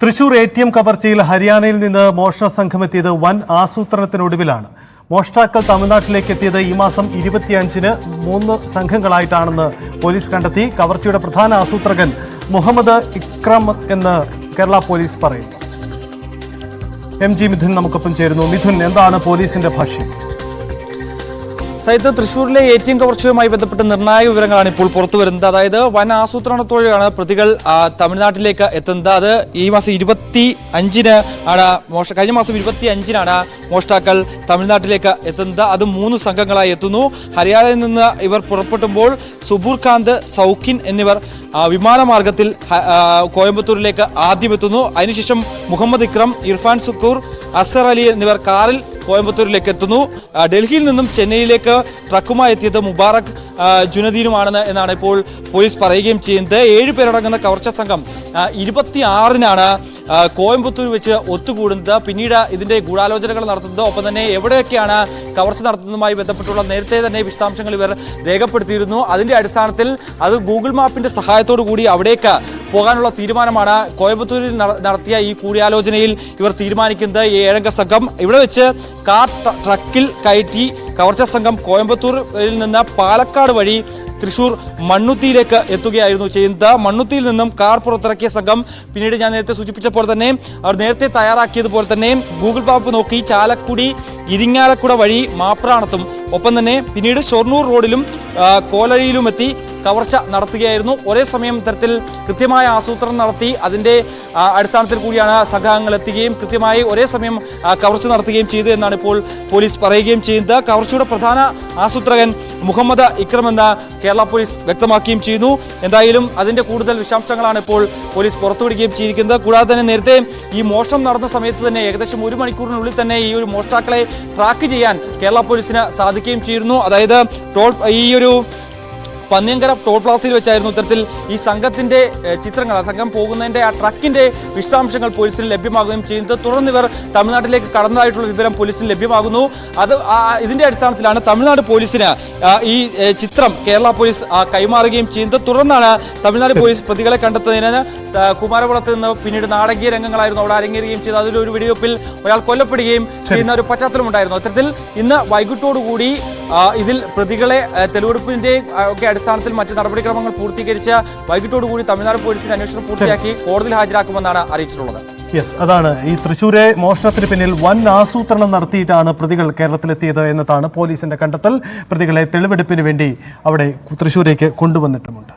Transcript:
Thrissur ATM കവർച്ചയിൽ ഹരിയാനയിൽ നിന്ന് മോഷണ സംഘം എത്തിയത് വൻ ആസൂത്രണത്തിനൊടുവിലാണ്. മോഷ്ടാക്കൾ തമിഴ്നാട്ടിലേക്ക് എത്തിയത് ഈ മാസം 25-ന് 3 സംഘങ്ങളായിട്ടാണെന്ന് പോലീസ് കണ്ടെത്തി. കവർച്ചയുടെ പ്രധാന ആസൂത്രകൻ മുഹമ്മദ് ഇക്രം എന്ന് കേരള പോലീസ് പറയുന്നു. MG മിഥുൻ നമുക്കൊപ്പം ചേരുന്നു. മിഥുൻ, എന്താണ് പോലീസിന്റെ ഭാഷ്യം? സൈത്ത്, തൃശ്ശൂരിലെ ATM കവർച്ചയുമായി ബന്ധപ്പെട്ട് നിർണായക വിവരങ്ങളാണ് ഇപ്പോൾ പുറത്തു വരുന്നത്. അതായത് വൻ ആസൂത്രണത്തോടെയാണ് പ്രതികൾ തമിഴ്നാട്ടിലേക്ക് എത്തുന്നത്. അത് ഈ മാസം 25-ന് ആണ് കഴിഞ്ഞ മാസം 25-നാണ് മോഷ്ടാക്കൾ തമിഴ്നാട്ടിലേക്ക് എത്തുന്നത്. അത് 3 സംഘങ്ങളായി എത്തുന്നു. ഹരിയാനയിൽ നിന്ന് ഇവർ പുറപ്പെട്ടുമ്പോൾ സുബൂർകാന്ത്, സൗക്കിൻ എന്നിവർ വിമാനമാർഗത്തിൽ കോയമ്പത്തൂരിലേക്ക് ആദ്യം എത്തുന്നു. അതിനുശേഷം മുഹമ്മദ് ഇക്രം, ഇർഫാൻ സുക്കൂർ, അസർ അലി എന്നിവർ കാറിൽ കോയമ്പത്തൂരിലേക്ക് എത്തുന്നു. ഡൽഹിയിൽ നിന്നും ചെന്നൈയിലേക്ക് ട്രക്കുമായി എത്തിയത് മുബാറക് ജുനദീനുമാണെന്ന് എന്നാണ് ഇപ്പോൾ പോലീസ് പറയുകയും ചെയ്യുന്നത്. 7 പേരടങ്ങുന്ന കവർച്ചാ സംഘം 26-നാണ് കോയമ്പത്തൂർ വെച്ച് ഒത്തുകൂടുന്നത്. പിന്നീട് ഇതിന്റെ ഗൂഢാലോചനകൾ നടത്തുന്നത്, ഒപ്പം തന്നെ എവിടെയൊക്കെയാണ് കവർച്ച നടത്തുന്നതുമായി ബന്ധപ്പെട്ടുള്ള നേരത്തെ തന്നെ വിശദാംശങ്ങൾ ഇവർ രേഖപ്പെടുത്തിയിരുന്നു. അതിന്റെ അടിസ്ഥാനത്തിൽ അത് ഗൂഗിൾ മാപ്പിന്റെ സഹായത്തോടു കൂടി അവിടേക്ക് പോകാനുള്ള തീരുമാനമാണ് കോയമ്പത്തൂരിൽ നടത്തിയ ഈ കൂടിയാലോചനയിൽ ഇവർ തീരുമാനിക്കുന്നത്. 7-അംഗ സംഘം ഇവിടെ വെച്ച് കാർ ട്രക്കിൽ കയറ്റി കവർച്ചാ സംഘം കോയമ്പത്തൂരിൽ നിന്ന് പാലക്കാട് വഴി തൃശൂർ മണ്ണുത്തിയിലേക്ക് എത്തുകയായിരുന്നു ചെയ്യുന്നത്. മണ്ണുത്തിയിൽ നിന്നും കാർ പുറത്തിറക്കിയ സംഘം പിന്നീട് ഞാൻ നേരത്തെ സൂചിപ്പിച്ച പോലെ തന്നെ അവർ നേരത്തെ തയ്യാറാക്കിയതുപോലെ തന്നെ ഗൂഗിൾ മാപ്പ് നോക്കി ചാലക്കുടി, ഇരിങ്ങാലക്കുട വഴി മാപ്രാണത്തും ഒപ്പം തന്നെ പിന്നീട് ഷൊർണൂർ റോഡിലും കോലഴിയിലും എത്തി കവർച്ച നടത്തുകയായിരുന്നു. ഒരേ സമയം ഇത്തരത്തിൽ കൃത്യമായ ആസൂത്രണം നടത്തി അതിൻ്റെ അടിസ്ഥാനത്തിൽ കൂടിയാണ് സംഘങ്ങൾ എത്തുകയും കൃത്യമായി ഒരേ സമയം കവർച്ച നടത്തുകയും ചെയ്തു എന്നാണ് ഇപ്പോൾ പോലീസ് പറയുകയും ചെയ്യുന്നത്. കവർച്ചയുടെ പ്രധാന ആസൂത്രകൻ മുഹമ്മദ് ഇക്രം എന്ന കേരള പോലീസ് വ്യക്തമാക്കുകയും ചെയ്യുന്നു. എന്തായാലും അതിൻ്റെ കൂടുതൽ വിശദാംശങ്ങളാണ് ഇപ്പോൾ പോലീസ് പുറത്തുവിടുകയും ചെയ്തിരിക്കുന്നത്. കൂടാതെ തന്നെ നേരത്തെ ഈ മോഷണം നടന്ന സമയത്ത് തന്നെ ഏകദേശം 1 മണിക്കൂറിനുള്ളിൽ തന്നെ ഈ ഒരു മോഷ്ടാക്കളെ ട്രാക്ക് ചെയ്യാൻ കേരള പോലീസിന് സാധിക്കുകയും ചെയ്തിരുന്നു. അതായത് ഈ ഒരു പന്നിയങ്കര ടോൾ പ്ലാസയിൽ വെച്ചായിരുന്നു ഇത്തരത്തിൽ ഈ സംഘത്തിന്റെ ചിത്രങ്ങൾ, സംഘം പോകുന്നതിന്റെ ആ ട്രക്കിന്റെ വിശദാംശങ്ങൾ പോലീസിന് ലഭ്യമാകുകയും ചെയ്യുന്നത്. തുടർന്ന് ഇവർ തമിഴ്നാട്ടിലേക്ക് കടന്നതായിട്ടുള്ള വിവരം പോലീസിന് ലഭ്യമാകുന്നു. ഇതിന്റെ അടിസ്ഥാനത്തിലാണ് തമിഴ്നാട് പോലീസിന് ഈ ചിത്രം കേരള പോലീസ് കൈമാറുകയും ചെയ്യുന്നത്. തുടർന്നാണ് തമിഴ്നാട് പോലീസ് പ്രതികളെ കണ്ടെത്തുന്നതിന് കുമാരകുളത്ത് നിന്ന് പിന്നീട് നാടകീയ രംഗങ്ങളായിരുന്നു അവിടെ അരങ്ങേറുകയും ചെയ്ത് അതിലൊരു വെടിവെപ്പിൽ ഒരാൾ കൊല്ലപ്പെടുകയും ചെയ്യുന്ന ഒരു പശ്ചാത്തലമുണ്ടായിരുന്നു. അത്തരത്തിൽ ഇന്ന് വൈകിട്ടോടുകൂടി ഇതിൽ പ്രതികളെ തെളിവെടുപ്പിന്റെ ഒക്കെ അടിസ്ഥാനത്തിൽ മറ്റ് നടപടിക്രമങ്ങൾ പൂർത്തീകരിച്ച് വൈകിട്ടോടുകൂടി തമിഴ്നാട് പോലീസിന്റെ അന്വേഷണം പൂർത്തിയാക്കി കോടതിയിൽ ഹാജരാക്കുമെന്നാണ് അറിയിച്ചിട്ടുള്ളത്. അതാണ് ഈ തൃശ്ശൂരെ മോഷണത്തിന് പിന്നിൽ വൻ ആസൂത്രണം നടത്തിയിട്ടാണ് പ്രതികൾ കേരളത്തിലെത്തിയത് എന്നതാണ് പോലീസിന്റെ കണ്ടെത്തൽ. പ്രതികളെ തെളിവെടുപ്പിന് വേണ്ടി അവിടെ തൃശ്ശൂരേക്ക് കൊണ്ടുവന്നിട്ടുമുണ്ട്.